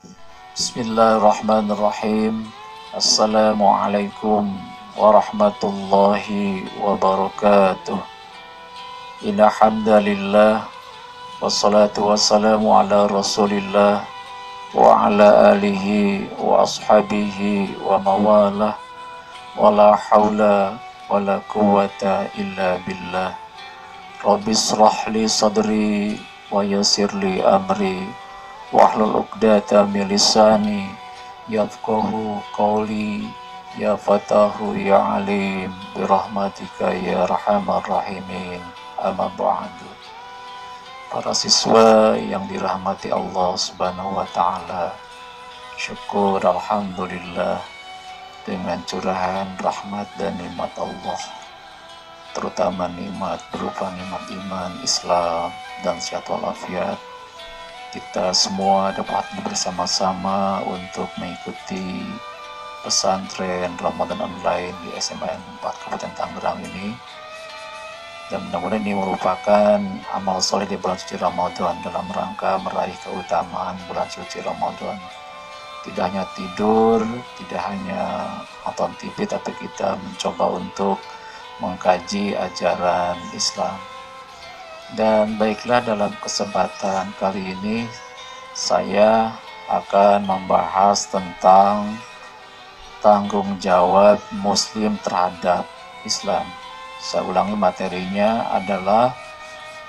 Bismillahirrahmanirrahim. Assalamualaikum warahmatullahi wabarakatuh. Inna hamdalillah wassalatu wassalamu ala rasulillah wa ala alihi wa ashabihi wa mawalah wa la hawla wa la quwata illa billah. Rabbi israh li sadri wa yassir li amri wahlul 'uqdatam min lisani yafqahu qawli ya fatahu ya alim birahmatika ya arhamar rahimin. Amma ba'du. Para siswa yang dirahmati Allah Subhanahu wa taala, syukur alhamdulillah dengan curahan rahmat dan nikmat Allah, terutama nikmat berupa nikmat iman, Islam dan sehat walafiat, kita semua dapat bersama-sama untuk mengikuti pesantren Ramadan online di SMAN 4 Kabupaten Tangerang ini. Dan mudah-mudahan ini merupakan amal soleh di bulan suci Ramadan dalam rangka meraih keutamaan bulan suci Ramadan. Tidak hanya tidur, tidak hanya nonton TV, tapi kita mencoba untuk mengkaji ajaran Islam. Dan baiklah, dalam kesempatan kali ini saya akan membahas tentang tanggung jawab Muslim terhadap Islam. Saya ulangi, materinya adalah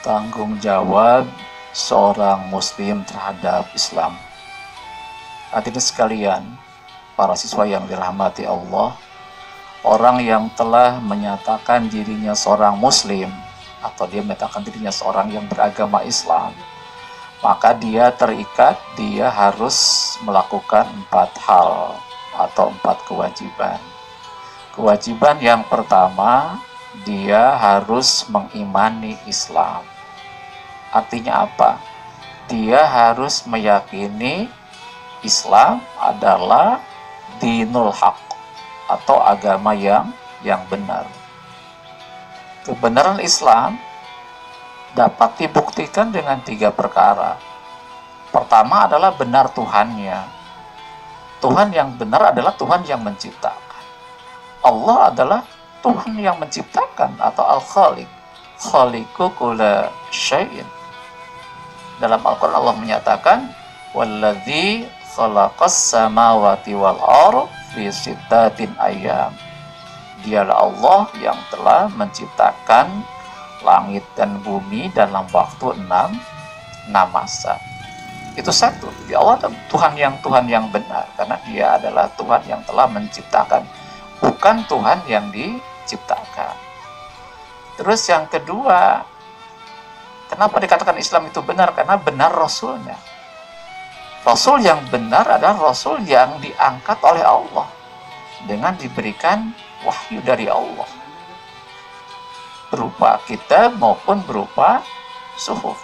tanggung jawab seorang Muslim terhadap Islam. Hadirin sekalian, para siswa yang dirahmati Allah, orang yang telah menyatakan dirinya seorang Muslim atau dia menyatakan dirinya seorang yang beragama Islam, maka dia terikat, dia harus melakukan 4 hal atau 4 kewajiban. Kewajiban yang pertama, dia harus mengimani Islam. Artinya apa? Dia harus meyakini Islam adalah dinul haq atau agama yang benar. Kebenaran Islam dapat dibuktikan dengan 3 perkara. Pertama adalah benar Tuhannya. Tuhan yang benar adalah Tuhan yang menciptakan. Allah adalah Tuhan yang menciptakan atau Al-Khaliq. Khaliqu kulla syai'in. Dalam Al-Quran Allah menyatakan, Walladzi khalaqas samawati wal ardh fi sittatin ayyam. Dialah Allah yang telah menciptakan langit dan bumi dalam waktu 6 masa. Itu satu. Di Allah Tuhan yang benar, karena Dia adalah Tuhan yang telah menciptakan, bukan Tuhan yang diciptakan. Terus yang kedua, kenapa dikatakan Islam itu benar? Karena benar Rasulnya. Rasul yang benar adalah Rasul yang diangkat oleh Allah dengan diberikan wahyu dari Allah, berupa kitab maupun berupa suhuf.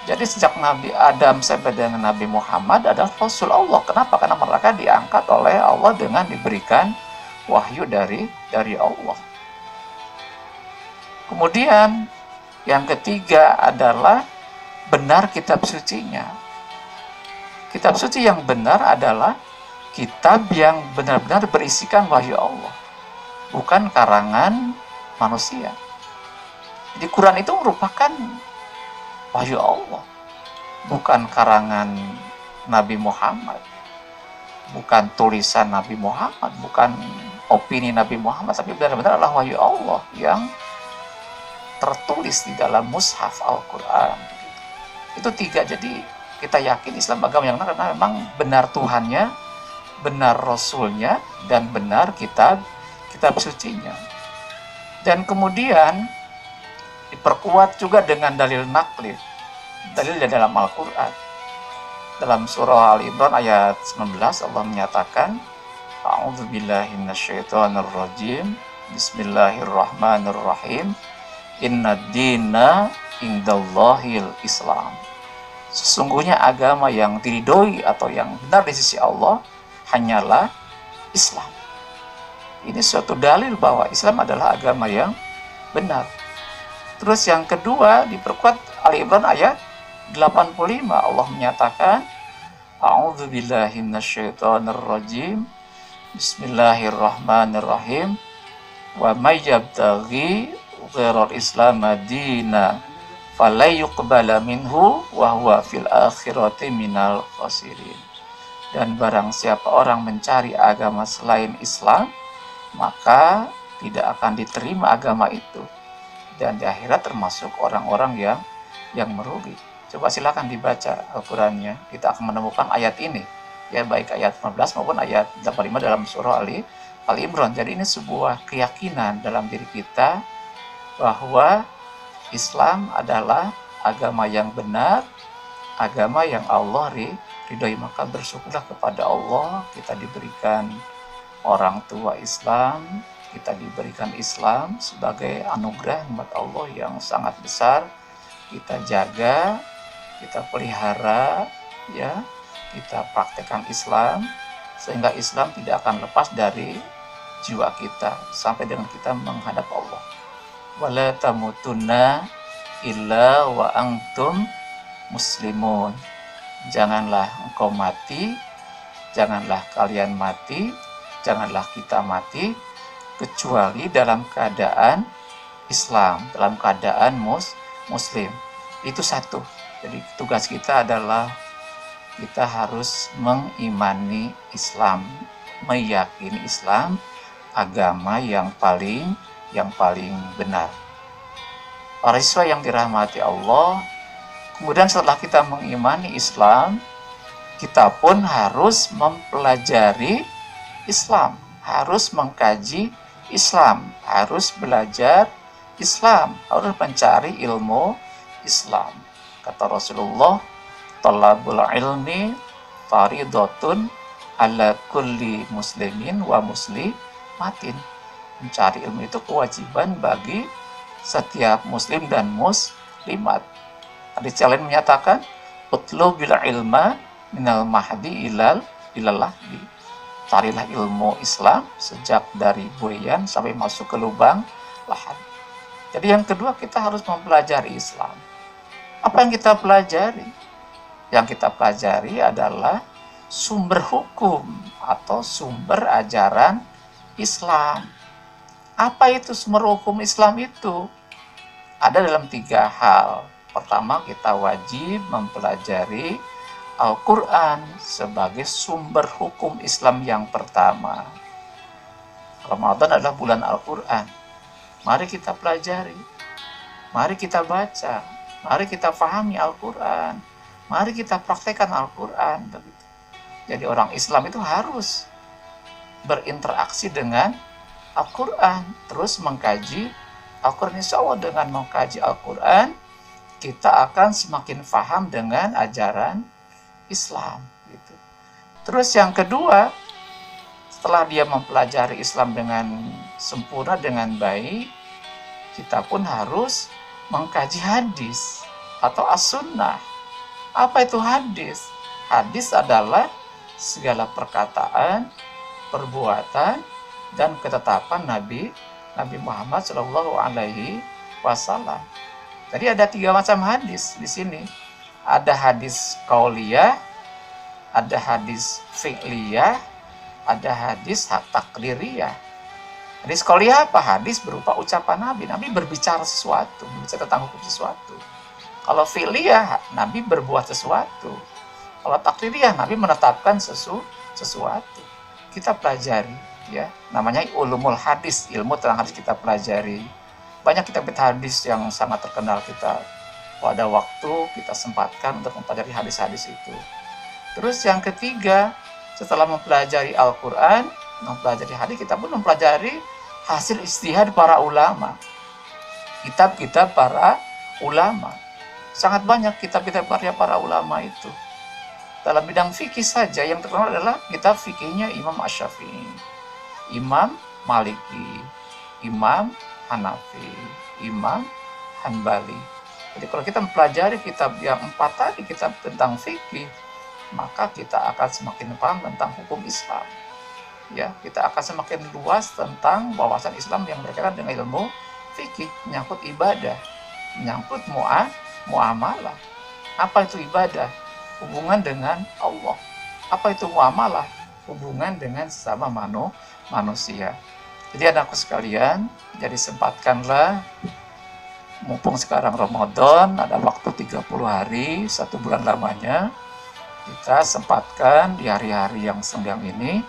Jadi sejak Nabi Adam sampai dengan Nabi Muhammad adalah Rasul Allah. Kenapa? Karena mereka diangkat oleh Allah dengan diberikan wahyu dari Allah. Kemudian yang ketiga adalah benar kitab sucinya. Kitab suci yang benar adalah kitab yang benar-benar berisikan wahyu Allah, bukan karangan manusia. Jadi Quran itu merupakan wahyu Allah, bukan karangan Nabi Muhammad, bukan tulisan Nabi Muhammad, bukan opini Nabi Muhammad, tapi benar-benar adalah wahyu Allah yang tertulis di dalam mushaf Al-Quran. Itu 3. Jadi kita yakin Islam agama yang benar karena memang benar Tuhannya, benar Rasulnya, dan benar kitab sucinya. Dan kemudian diperkuat juga dengan dalil naqli, dalil dalam Al-Quran. Dalam surah Al-Imran ayat 19 Allah menyatakan, A'udzubillahi minasyaitonirrajim, Bismillahirrahmanirrahim, Inna dina indallahil Islam. Sesungguhnya agama yang diridhoi atau yang benar di sisi Allah hanyalah Islam. Ini suatu dalil bahwa Islam adalah agama yang benar. Terus yang kedua diperkuat Ali Imran ayat 85, Allah menyatakan A'udzu billahi minasyaitonir rajim. Bismillahirrahmanirrahim. Wa may yabtaghi ghairal islam madina falay yuqbala minhu wa huwa fil akhirati minal khasirin. Dan barang siapa orang mencari agama selain Islam, maka tidak akan diterima agama itu, dan di akhirat termasuk orang-orang yang merugi. Coba silakan dibaca Al-Qur'annya, kita akan menemukan ayat ini, ya, baik ayat 15 maupun ayat 85 dalam surah Ali Imran. Jadi ini sebuah keyakinan dalam diri kita bahwa Islam adalah agama yang benar, agama yang Allah ridhoi. Maka bersyukurlah kepada Allah, kita diberikan orang tua Islam, kita diberikan Islam sebagai anugerah nikmat Allah yang sangat besar. Kita jaga, kita pelihara, ya, kita praktekkan Islam sehingga Islam tidak akan lepas dari jiwa kita sampai dengan kita menghadap Allah. Wala tamutunna illa wa antum muslimun. Janganlah engkau mati, janganlah kalian mati, janganlah kita mati kecuali dalam keadaan Islam, dalam keadaan muslim. Itu satu. Jadi tugas kita adalah kita harus mengimani Islam, meyakini Islam agama yang paling benar. Para siswa yang dirahmati Allah, kemudian setelah kita mengimani Islam, kita pun harus mempelajari Islam, harus mengkaji Islam, harus belajar Islam, harus mencari ilmu Islam. Kata Rasulullah, talabul ilmi faridatun ala kulli muslimin wa muslimatin. Mencari ilmu itu kewajiban bagi setiap muslim dan muslimat. Hadis yang lain menyatakan, utlubil ilma minal mahdi ilal lahdi. Carilah ilmu Islam sejak dari buayan sampai masuk ke lubang lahat. Jadi yang kedua, kita harus mempelajari Islam. Apa yang kita pelajari? Yang kita pelajari adalah sumber hukum atau sumber ajaran Islam. Apa itu sumber hukum Islam itu? Ada dalam 3 hal. Pertama, kita wajib mempelajari Al-Quran sebagai sumber hukum Islam yang pertama. Ramadan adalah bulan Al-Quran. Mari kita pelajari, mari kita baca, mari kita pahami Al-Quran, mari kita praktekkan Al-Quran. Jadi orang Islam itu harus berinteraksi dengan Al-Quran, terus mengkaji Al-Quran. Insya Allah dengan mengkaji Al-Quran, kita akan semakin paham dengan ajaran Islam. Gitu. Terus yang kedua, setelah dia mempelajari Islam dengan sempurna, dengan baik, kita pun harus mengkaji hadis atau as-sunnah. Apa itu hadis? Hadis adalah segala perkataan, perbuatan, dan ketetapan Nabi Muhammad SAW. Jadi ada 3 macam hadis di sini. Ada hadis qauliyah, ada hadis fi'liyah, ada hadis takririyah. Hadis qauliyah apa? Hadis berupa ucapan Nabi. Nabi berbicara sesuatu, berbicara tentang hukum sesuatu. Kalau fi'liyah, Nabi berbuat sesuatu. Kalau takririyah, Nabi menetapkan sesuatu. Kita pelajari, ya. Namanya ulumul hadis, ilmu tentang hadis kita pelajari. Banyak kitab hadis yang sangat terkenal, kita pada waktu kita sempatkan untuk mempelajari hadis-hadis itu. Terus yang ketiga, setelah mempelajari Al-Quran, mempelajari hadis, kita pun mempelajari hasil ijtihad para ulama. Kitab-kitab para ulama. Sangat banyak kitab-kitab karya para ulama itu. Dalam bidang fikih saja yang terkenal adalah kitab fikihnya Imam Asy-Syafi'i, Imam Maliki, Imam Hanafi, Imam Hanbali. Jadi kalau kita mempelajari kitab yang 4 tadi, kitab tentang fikih, maka kita akan semakin paham tentang hukum Islam. Ya, kita akan semakin luas tentang wawasan Islam yang berkaitan dengan ilmu fikih, menyangkut ibadah, menyangkut muamalah. Apa itu ibadah? Hubungan dengan Allah. Apa itu muamalah? Hubungan dengan sesama manusia. Jadi anakku sekalian, jadi sempatkanlah, mumpung sekarang Ramadan, ada waktu 30 hari, 1 bulan lamanya, kita sempatkan di hari-hari yang senggang ini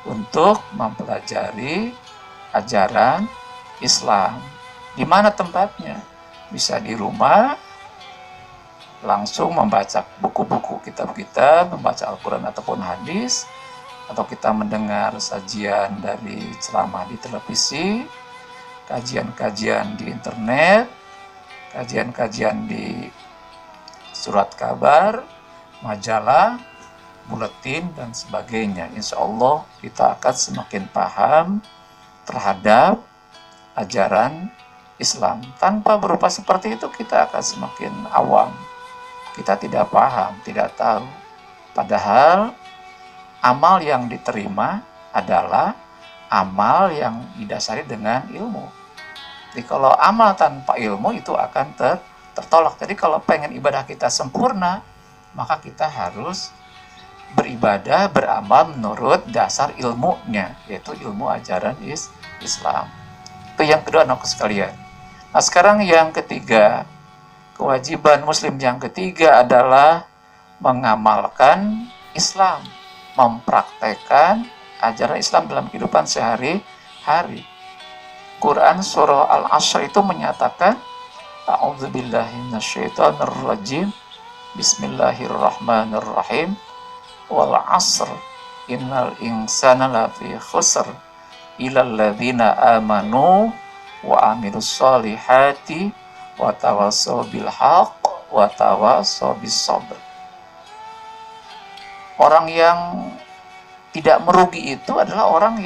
untuk mempelajari ajaran Islam. Di mana tempatnya? Bisa di rumah, langsung membaca buku-buku kitab-kitab, membaca Al-Quran ataupun hadis, atau kita mendengar sajian dari ceramah di televisi, kajian-kajian di internet, kajian-kajian di surat kabar, majalah, buletin, dan sebagainya. Insya Allah kita akan semakin paham terhadap ajaran Islam. Tanpa berupa seperti itu kita akan semakin awam. Kita tidak paham, tidak tahu. Padahal amal yang diterima adalah amal yang didasari dengan ilmu. Jadi kalau amal tanpa ilmu itu akan tertolak. Jadi kalau pengen ibadah kita sempurna, maka kita harus beribadah, beramal menurut dasar ilmunya, yaitu ilmu ajaran Islam. Itu yang kedua, anakku sekalian. Nah sekarang yang ketiga, kewajiban muslim yang ketiga adalah mengamalkan Islam, mempraktekkan ajaran Islam dalam kehidupan sehari-hari. Quran surah Al-Asr itu menyatakan, A'udzubillahi minasyaitonirrajim, Bismillahirrahmanirrahim, wal 'asr innal insana lafi khusr illal ladzina amanu wa amilus solihati wa tawassaw bil haqq wa tawassaw bis sabr. Orang yang tidak merugi itu adalah orang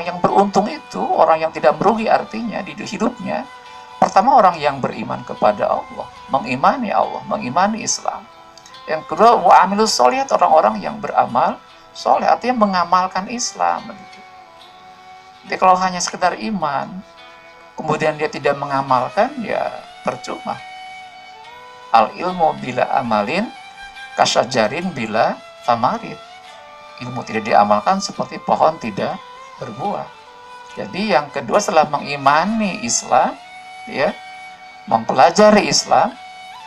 yang beruntung itu, orang yang tidak merugi artinya di hidupnya. Pertama, orang yang beriman kepada Allah, mengimani Allah, mengimani Islam. Yang kedua, wa amilus sholihat, orang-orang yang beramal soleh, artinya mengamalkan Islam. Jadi kalau hanya sekedar iman, kemudian dia tidak mengamalkan, ya percuma. Al ilmu bila amalin, kasyajarin bila tamarin. Ilmu tidak diamalkan seperti pohon tidak berbuah. Jadi yang kedua, setelah mengimani Islam, ya, mempelajari Islam,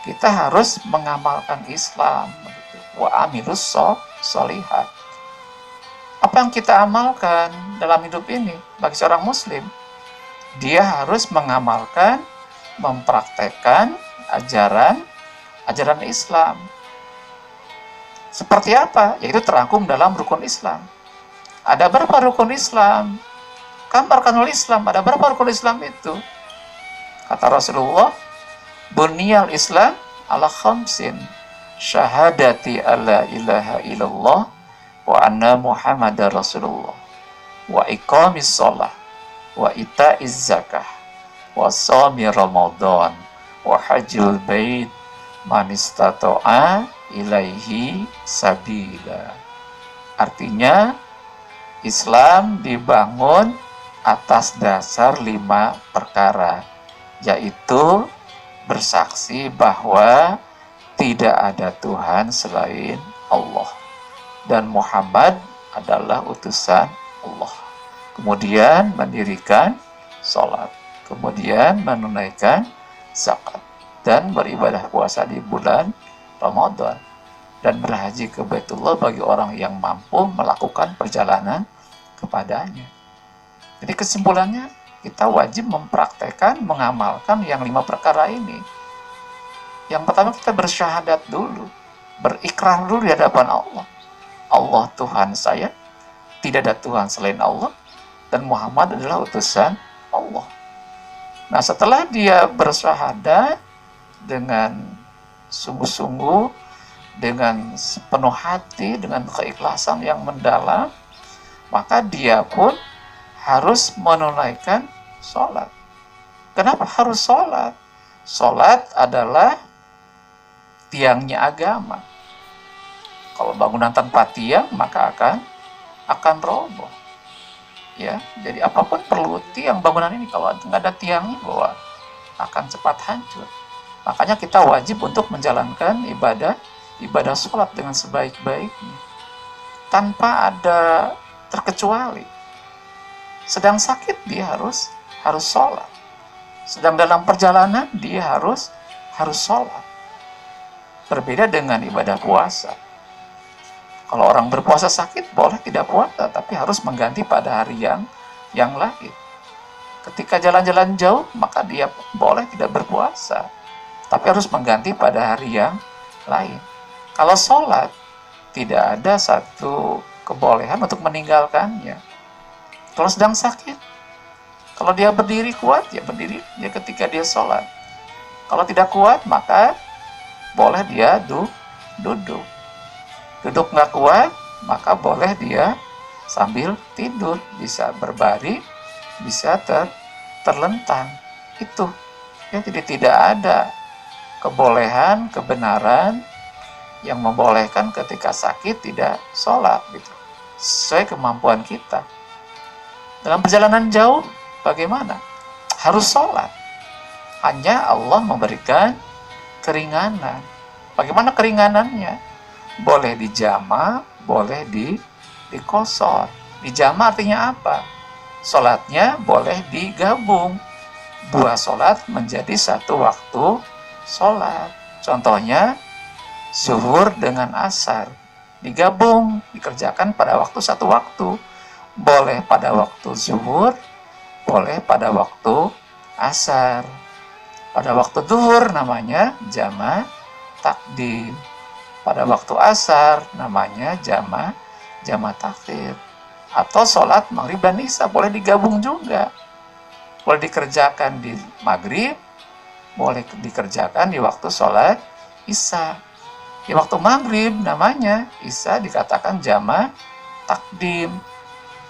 kita harus mengamalkan Islam. Wa amilus sholihat. Apa yang kita amalkan dalam hidup ini bagi seorang muslim? Dia harus mengamalkan, mempraktekkan ajaran Islam. Seperti apa? Yaitu terangkum dalam rukun Islam. Ada berapa rukun Islam? Gambarkan oleh Islam, ada berapa rukun Islam itu? Kata Rasulullah, Bunyal Islam ala khamsin, syahadati alla ilaha illallah wa anna Muhammadar Rasulullah, wa iqamis shalah, wa ita'iz zakah, wa shaumi Ramadan, wa hajjul bait, man istata'a ilaihi sabila. Artinya Islam dibangun atas dasar 5 perkara, yaitu bersaksi bahwa tidak ada Tuhan selain Allah dan Muhammad adalah utusan Allah. Kemudian mendirikan sholat, kemudian menunaikan zakat, dan beribadah puasa di bulan Ramadan, dan berhaji ke Baitullah bagi orang yang mampu melakukan perjalanan kepadanya. Jadi kesimpulannya, kita wajib mempraktekkan, mengamalkan yang 5 perkara ini. Yang pertama, kita bersyahadat dulu, berikrar dulu di hadapan Allah. Allah Tuhan saya, tidak ada Tuhan selain Allah, dan Muhammad adalah utusan Allah. Nah, setelah dia bersyahadat dengan sungguh-sungguh, dengan sepenuh hati, dengan keikhlasan yang mendalam, maka dia pun harus menunaikan sholat. Kenapa harus sholat? Sholat adalah tiangnya agama. Kalau bangunan tanpa tiang, maka akan roboh. Ya, jadi apapun perlu tiang bangunan ini. Kalau nggak ada tiangnya, bahwa akan cepat hancur. Makanya kita wajib untuk menjalankan ibadah sholat dengan sebaik-baiknya. tanpa ada terkecuali. Sedang sakit dia harus sholat. Sedang dalam perjalanan dia harus sholat. Berbeda dengan ibadah puasa. Kalau orang berpuasa sakit boleh tidak puasa, tapi harus mengganti pada hari yang lain. Ketika jalan-jalan jauh, maka dia boleh tidak berpuasa, tapi harus mengganti pada hari yang lain. Kalau sholat, tidak ada satu kebolehan untuk meninggalkannya. Kalau sedang sakit, kalau dia berdiri kuat, ya berdiri ya ketika dia sholat. Kalau tidak kuat, maka boleh dia duduk. Duduk nggak kuat, maka boleh dia sambil tidur, bisa berbaring, bisa terlentang. Itu ya, jadi tidak ada kebolehan, kebenaran yang membolehkan ketika sakit tidak sholat gitu, sesuai kemampuan kita. Dalam perjalanan jauh bagaimana? Harus sholat. Hanya Allah memberikan keringanan. Bagaimana keringanannya? Boleh dijama, boleh dikosor. Dijama artinya apa? Sholatnya boleh digabung. 2 sholat menjadi 1 waktu sholat. Contohnya zuhur dengan asar. Digabung, dikerjakan pada waktu 1 waktu. Boleh pada waktu zuhur, boleh pada waktu asar. Pada waktu zuhur namanya jama takdim. Pada waktu asar namanya jama takhir. Atau sholat maghrib dan isya boleh digabung juga. Boleh dikerjakan di maghrib, boleh dikerjakan di waktu sholat isya. Di waktu maghrib namanya isya dikatakan jama takdim.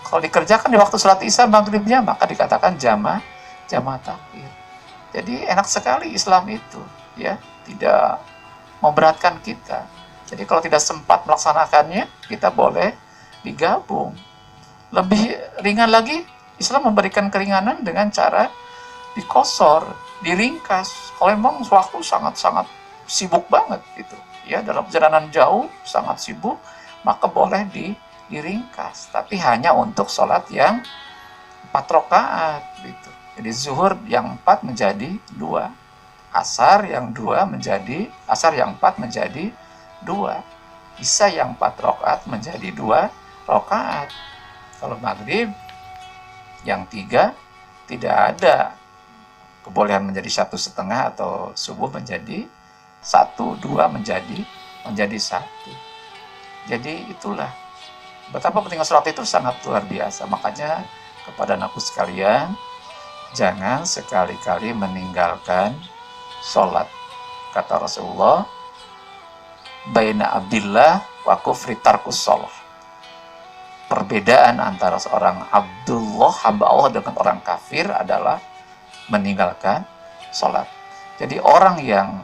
Kalau dikerjakan di waktu sholat isya maghribnya, maka dikatakan jama takhir. Jadi enak sekali Islam itu, ya, tidak memberatkan kita. Jadi kalau tidak sempat melaksanakannya, kita boleh digabung. Lebih ringan lagi, Islam memberikan keringanan dengan cara dikosor, diringkas. Kalau memang waktu sangat-sangat sibuk banget gitu, ya, dalam perjalanan jauh sangat sibuk, maka boleh diringkas, tapi hanya untuk sholat yang 4 rakaat gitu. Jadi zuhur yang 4 menjadi 2, asar yang 4 menjadi 2, isya yang 4 rakaat menjadi 2 rakaat. Kalau maghrib yang 3 tidak ada kebolehan menjadi 1,5 atau subuh menjadi 1, 2 menjadi 1. Jadi itulah betapa pentingnya sholat itu sangat luar biasa. Makanya kepada anakku sekalian, jangan sekali-kali meninggalkan sholat. Kata Rasulullah, baina abdillah wa kufri tarkus sholah. Perbedaan antara seorang Abdullah, hamba Allah, dengan orang kafir adalah meninggalkan sholat. Jadi orang yang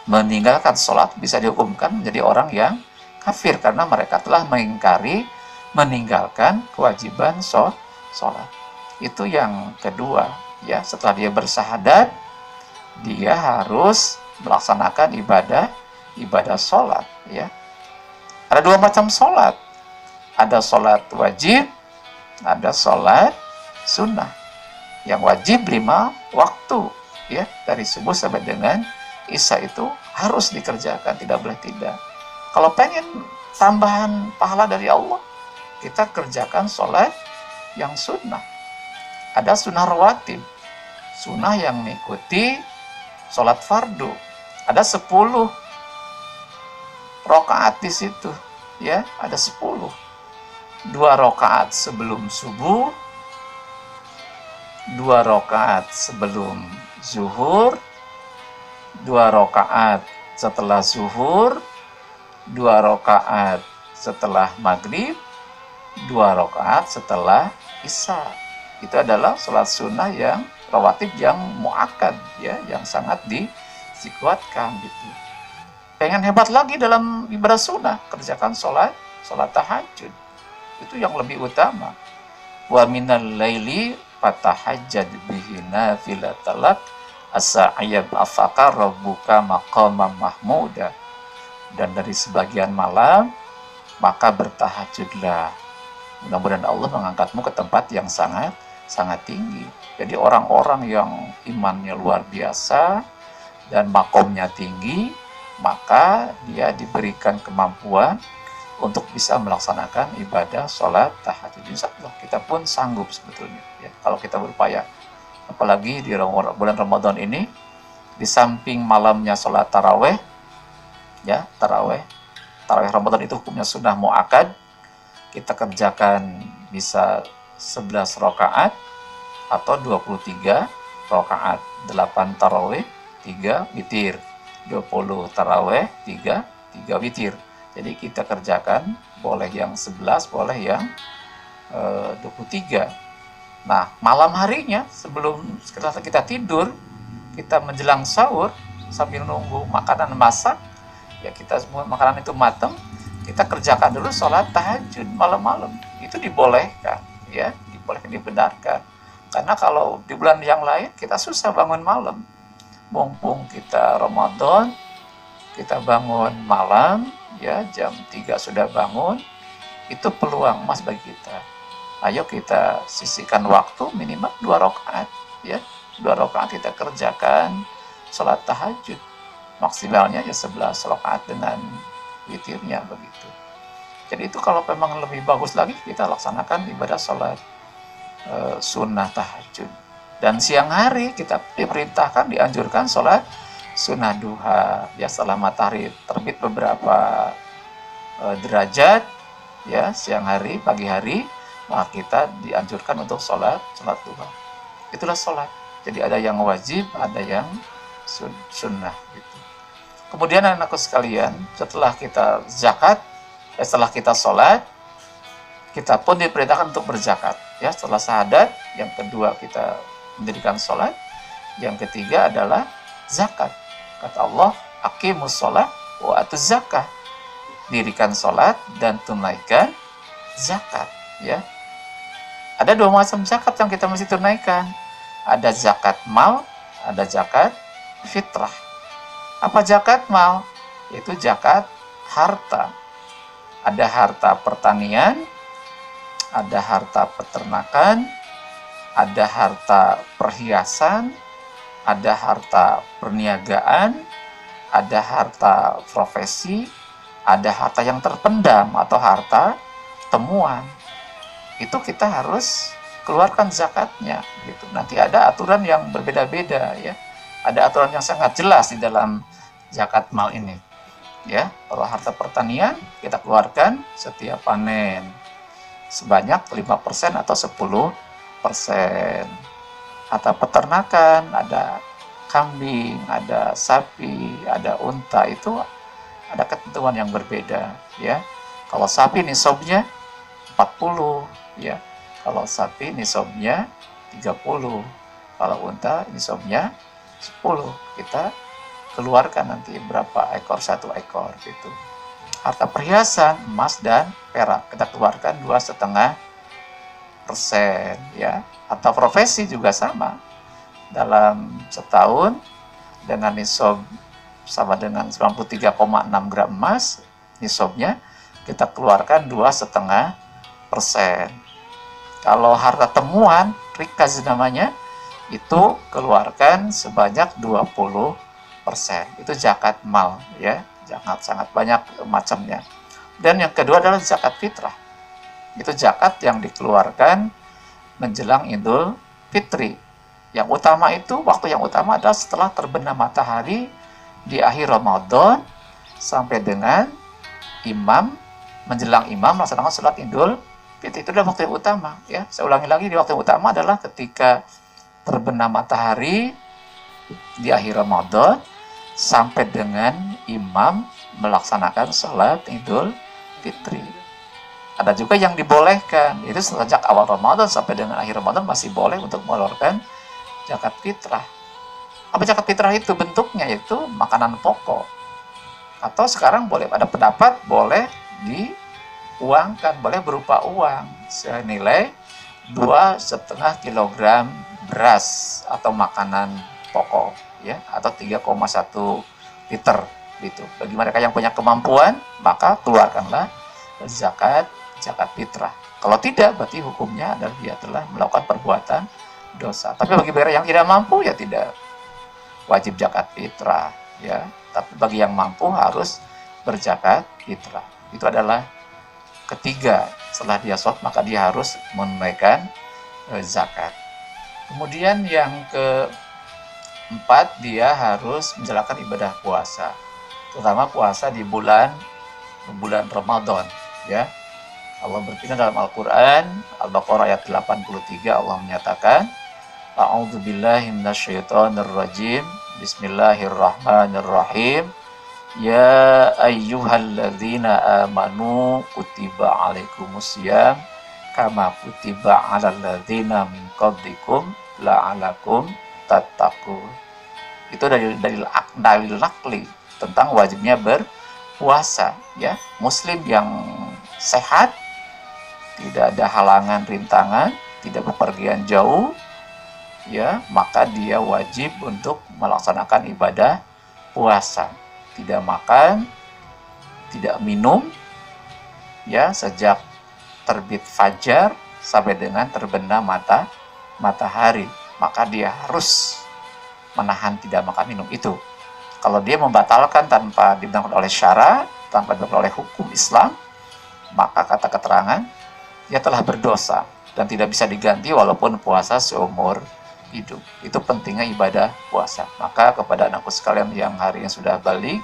meninggalkan sholat bisa dihukumkan menjadi orang yang kafir, karena mereka telah mengingkari, meninggalkan kewajiban sholat. Itu yang kedua, ya. Setelah dia bersyahadat, dia harus melaksanakan ibadah sholat, ya. Ada 2 macam sholat. Ada sholat wajib, ada sholat sunnah. Yang wajib 5 waktu, ya, dari subuh sampai dengan isya itu harus dikerjakan, tidak boleh tidak. Kalau pengen tambahan pahala dari Allah, kita kerjakan sholat yang sunnah. Ada sunnah rawatib, sunnah yang mengikuti sholat fardu. Ada 10 rakaat di situ, ya, ada 10. 2 rakaat sebelum subuh, 2 rakaat sebelum zuhur, 2 rakaat setelah zuhur, 2 rakaat setelah maghrib, 2 rakaat setelah isya. Itu adalah sholat sunnah yang rawatib, yang muakkad, ya, yang sangat dikuatkan gitu. Pengen hebat lagi dalam ibadah sunnah, kerjakan sholat tahajud. Itu yang lebih utama. Wa minal laili fatahajjad bihi nafilatan lak asa ayyab afaka rabbuka maqaman mahmuda. Dan dari sebagian malam maka bertahajudlah. Mudah-mudahan Allah mengangkatmu ke tempat yang sangat tinggi. Jadi orang-orang yang imannya luar biasa dan makomnya tinggi, maka dia diberikan kemampuan untuk bisa melaksanakan ibadah sholat tahajud. Insya Allah kita pun sanggup sebetulnya ya, kalau kita berupaya. Apalagi di bulan Ramadan ini, di samping malamnya sholat taraweh ya, taraweh Ramadan itu hukumnya sunnah muakkad, kita kerjakan bisa 11 rakaat atau 23 rakaat, 8 taraweh 3 witir, 20 taraweh 3 witir. Jadi kita kerjakan boleh yang 11, boleh yang 23. Nah, malam harinya sebelum kita tidur, kita menjelang sahur sambil nunggu makanan masak, ya kita semua makanan itu matang, kita kerjakan dulu sholat tahajud malam-malam. Itu dibolehkan, ya, dibolehkan, dibenarkan. Karena kalau di bulan yang lain kita susah bangun malam. Mumpung kita Ramadan, kita bangun malam, ya jam 3 sudah bangun, itu peluang emas bagi kita. Ayo kita sisihkan waktu minimal 2 rakaat, ya. 2 rakaat kita kerjakan sholat tahajud. Maksimalnya ya 11 rakaat dengan witirnya begitu. Jadi itu kalau memang lebih bagus lagi, kita laksanakan ibadah sholat sunnah tahajud. Dan siang hari kita diperintahkan, dianjurkan sholat sunnah duha, ya setelah matahari terbit beberapa derajat, ya siang hari, pagi hari, maka kita dianjurkan untuk sholat duha. Itulah sholat. Jadi ada yang wajib, ada yang sunnah gitu. Kemudian anak-anakku sekalian, setelah kita zakat, setelah kita sholat, kita pun diperintahkan untuk berzakat. Ya, setelah syahadat, yang kedua kita mendirikan sholat, yang ketiga adalah zakat. Kata Allah, aqimus sholat wa atuz zakah. Dirikan sholat dan tunaikan zakat. Ya, ada 2 macam zakat yang kita mesti tunaikan. Ada zakat mal, ada zakat fitrah. Apa zakat mal? Itu zakat harta. Ada harta pertanian, ada harta peternakan, ada harta perhiasan, ada harta perniagaan, ada harta profesi, ada harta yang terpendam atau harta temuan. Itu kita harus keluarkan zakatnya gitu. Nanti ada aturan yang berbeda-beda ya. Ada aturan yang sangat jelas di dalam zakat mal ini. Ya, kalau harta pertanian kita keluarkan setiap panen sebanyak 5% atau 10%. Harta peternakan ada kambing, ada sapi, ada unta, itu ada ketentuan yang berbeda ya. Kalau sapi nisabnya 40 ya. Kalau sapi nisabnya 30. Kalau unta nisabnya 10. Kita keluarkan nanti berapa ekor, 1 ekor gitu. Harta perhiasan emas dan perak kita keluarkan 2,5% ya. Harta profesi juga sama. Dalam setahun dengan nisab sama dengan 93,6 gram emas, nisabnya kita keluarkan 2,5%. Kalau harta temuan, rikaz namanya, itu keluarkan sebanyak 20%. Itu zakat mal ya, sangat banyak macamnya. Dan yang kedua adalah zakat fitrah. Itu zakat yang dikeluarkan menjelang Idul Fitri. Yang utama itu, waktu yang utama adalah setelah terbenam matahari di akhir Ramadan sampai dengan menjelang imam melaksanakan sholat Idul Fitri. Itu adalah waktu yang utama ya. Saya ulangi lagi, di waktu yang utama adalah ketika terbenam matahari di akhir Ramadan sampai dengan imam melaksanakan sholat Idul Fitri. Ada juga yang dibolehkan, itu sejak awal Ramadan sampai dengan akhir Ramadan masih boleh untuk mengeluarkan zakat fitrah. Apa zakat fitrah itu? Bentuknya itu makanan pokok. Atau sekarang boleh, ada pendapat boleh diuangkan, boleh berupa uang senilai 2,5 kilogram beras atau makanan pokok ya, atau 3,1 liter gitu. Bagi mereka yang punya kemampuan, maka keluarkanlah zakat fitrah. Kalau tidak, berarti hukumnya adalah dia telah melakukan perbuatan dosa. Tapi bagi mereka yang tidak mampu, ya tidak wajib zakat fitrah, ya. Tapi bagi yang mampu harus berzakat fitrah. Itu adalah ketiga, setelah dia sholat maka dia harus menunaikan zakat. Kemudian yang keempat, dia harus menjalankan ibadah puasa, terutama puasa di bulan Ramadan, ya. Allah berfirman dalam Al-Quran, Al-Baqarah ayat 83, Allah menyatakan, A'udzubillahi minasyaitonirrajim, Bismillahirrahmanirrahim, Ya ayyuhalladzina amanu kutiba alaikumusiyam kama kutiba alal ladzina min qablikum la'alakum tattaqun. Itu dalil nakli tentang wajibnya berpuasa, ya. Muslim yang sehat, tidak ada halangan rintangan, tidak bepergian jauh, ya, maka dia wajib untuk melaksanakan ibadah puasa. Tidak makan, tidak minum, ya, sejak terbit fajar sampai dengan terbenam matahari. Maka dia harus menahan tidak makan minum itu. Kalau dia membatalkan tanpa dibenarkan oleh syara, tanpa dibenarkan oleh hukum Islam, maka kata keterangan dia telah berdosa dan tidak bisa diganti walaupun puasa seumur hidup. Itu pentingnya ibadah puasa. Maka kepada anakku sekalian yang harinya sudah balik,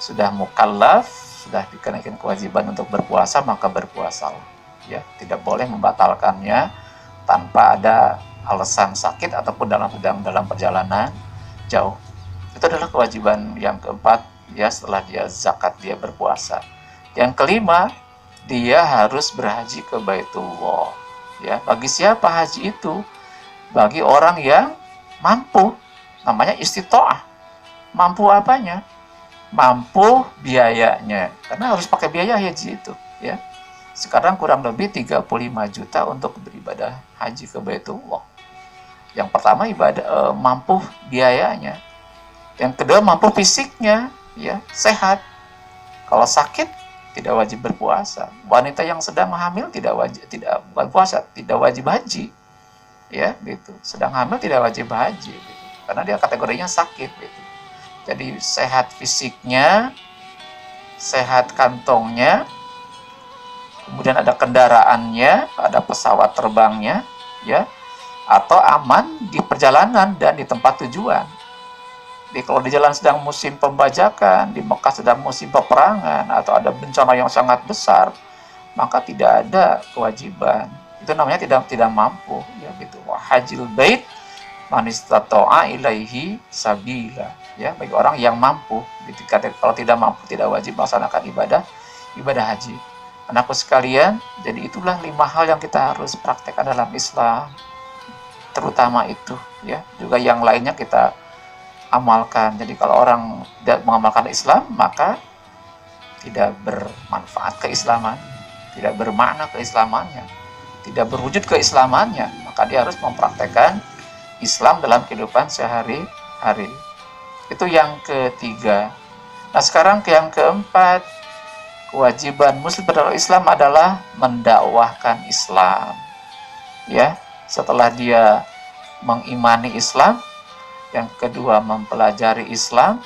sudah mukallaf, sudah dikenakan kewajiban untuk berpuasa, maka berpuasalah, ya. Tidak boleh membatalkannya tanpa ada alasan sakit ataupun dalam perjalanan jauh. Itu adalah kewajiban yang keempat, ya, setelah dia zakat, dia berpuasa. Yang kelima, dia harus berhaji ke Baitullah, ya. Bagi siapa haji itu? Bagi orang yang mampu, namanya istita'ah. Mampu apanya? Mampu biayanya, karena harus pakai biaya haji itu, ya. Sekarang kurang lebih 35 juta untuk beribadah haji ke Baitullah. Yang pertama mampu biayanya. Yang kedua mampu fisiknya, ya, sehat. Kalau sakit tidak wajib berpuasa. Wanita yang sedang hamil bukan puasa, tidak wajib haji, ya, gitu. Sedang hamil tidak wajib haji, gitu, karena dia kategorinya sakit, gitu. Jadi sehat fisiknya, sehat kantongnya, kemudian ada kendaraannya, ada pesawat terbangnya, ya, atau aman di perjalanan dan di tempat tujuan. Jadi kalau di jalan sedang musim pembajakan, di Mekah sedang musim peperangan, atau ada bencana yang sangat besar, maka tidak ada kewajiban. Itu namanya tidak mampu, ya, gitu. Hajil bait man istata'a ilaihi sabila, ya, bagi orang yang mampu. Kalau tidak mampu, tidak wajib melaksanakan ibadah haji. Anakku sekalian, jadi itulah 5 hal yang kita harus praktekkan dalam Islam, terutama itu, ya. Juga yang lainnya kita amalkan. Jadi kalau orang tidak mengamalkan Islam, maka tidak bermanfaat keislaman, tidak bermakna keislamannya, tidak berwujud keislamannya. Maka dia harus mempraktekkan Islam dalam kehidupan sehari-hari. Itu yang ketiga. Nah, sekarang yang keempat, kewajiban muslim dalam Islam adalah mendakwahkan Islam, ya. Setelah dia mengimani Islam, yang kedua mempelajari Islam,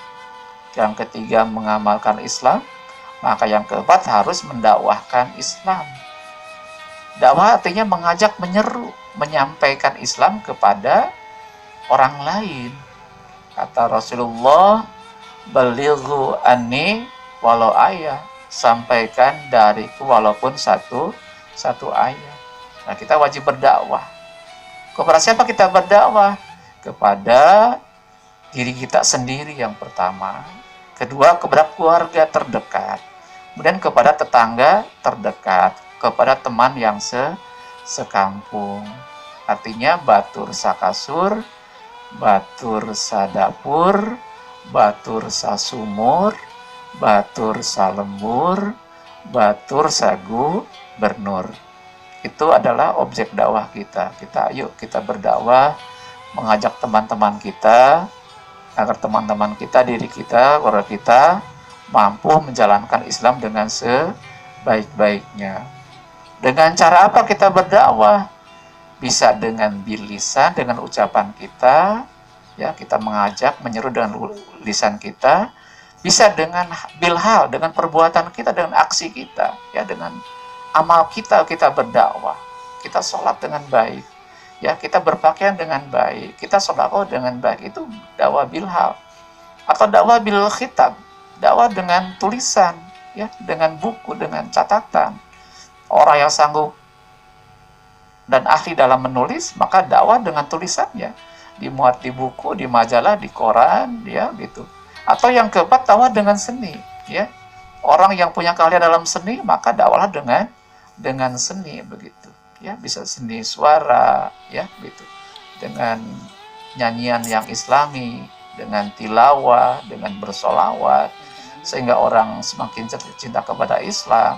yang ketiga mengamalkan Islam, maka yang keempat harus mendakwahkan Islam. Dakwah artinya mengajak, menyeru, menyampaikan Islam kepada orang lain. Kata Rasulullah, balighu anni walau ayat, sampaikan dariku walaupun satu ayat. Nah, kita wajib berdakwah. Kepada siapa kita berdakwah? Kepada diri kita sendiri yang pertama, kedua kepada keluarga terdekat, kemudian kepada tetangga terdekat, kepada teman yang sekampung. Artinya batur sakasur, batur sadapur, batur sasumur, batur salembur, batur sagu bernur. Itu adalah objek dakwah kita. Yuk kita berdakwah, mengajak teman-teman kita agar teman-teman kita, diri kita, keluarga kita mampu menjalankan Islam dengan sebaik-baiknya. Dengan cara apa kita berdakwah? Bisa dengan bilisan, dengan ucapan kita, ya kita mengajak, menyeru dengan lisan kita. Bisa dengan bilhal, dengan perbuatan kita, dengan aksi kita, ya dengan amal kita berdakwah. Kita sholat dengan baik, ya kita berpakaian dengan baik, kita sedekah dengan baik, itu dakwah bilhal. Atau dakwah bil khitab, dakwah dengan tulisan, ya dengan buku, dengan catatan. Orang yang sanggup dan ahli dalam menulis, maka dakwah dengan tulisannya, dimuat di buku, di majalah, di koran, ya gitu. Atau yang keempat, dakwah dengan seni, ya. Orang yang punya keahlian dalam seni, maka dakwahlah dengan seni, begitu. Ya, bisa seni suara, ya gitu. Dengan nyanyian yang islami, dengan tilawah, dengan bersolawat, sehingga orang semakin cinta kepada Islam.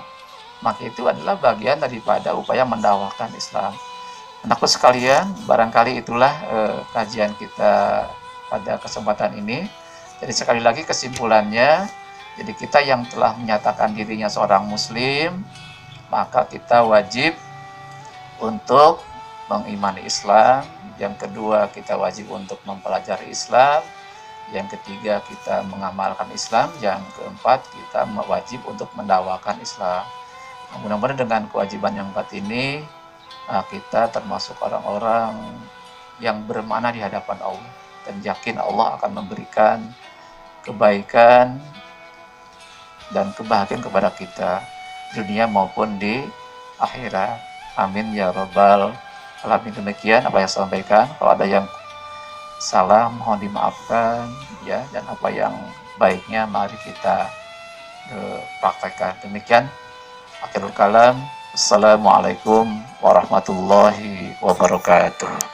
Maka itu adalah bagian daripada upaya mendakwahkan Islam. Anakku sekalian, barangkali itulah kajian kita pada kesempatan ini. Jadi sekali lagi kesimpulannya, jadi kita yang telah menyatakan dirinya seorang muslim, maka kita wajib untuk mengimani Islam. Yang kedua, kita wajib untuk mempelajari Islam. Yang ketiga, kita mengamalkan Islam. Yang keempat, kita wajib untuk mendakwakan Islam. Mudah-mudahan dengan kewajiban yang empat ini, kita termasuk orang-orang yang bermakna di hadapan Allah. Dan yakin Allah akan memberikan kebaikan dan kebahagiaan kepada kita dunia maupun di akhirat. Amin ya rabbal alamin. Demikian apa yang saya sampaikan. Kalau ada yang salah mohon dimaafkan, ya, dan apa yang baiknya mari kita praktekkan. Demikian akhirul kalam. Assalamualaikum warahmatullahi wabarakatuh.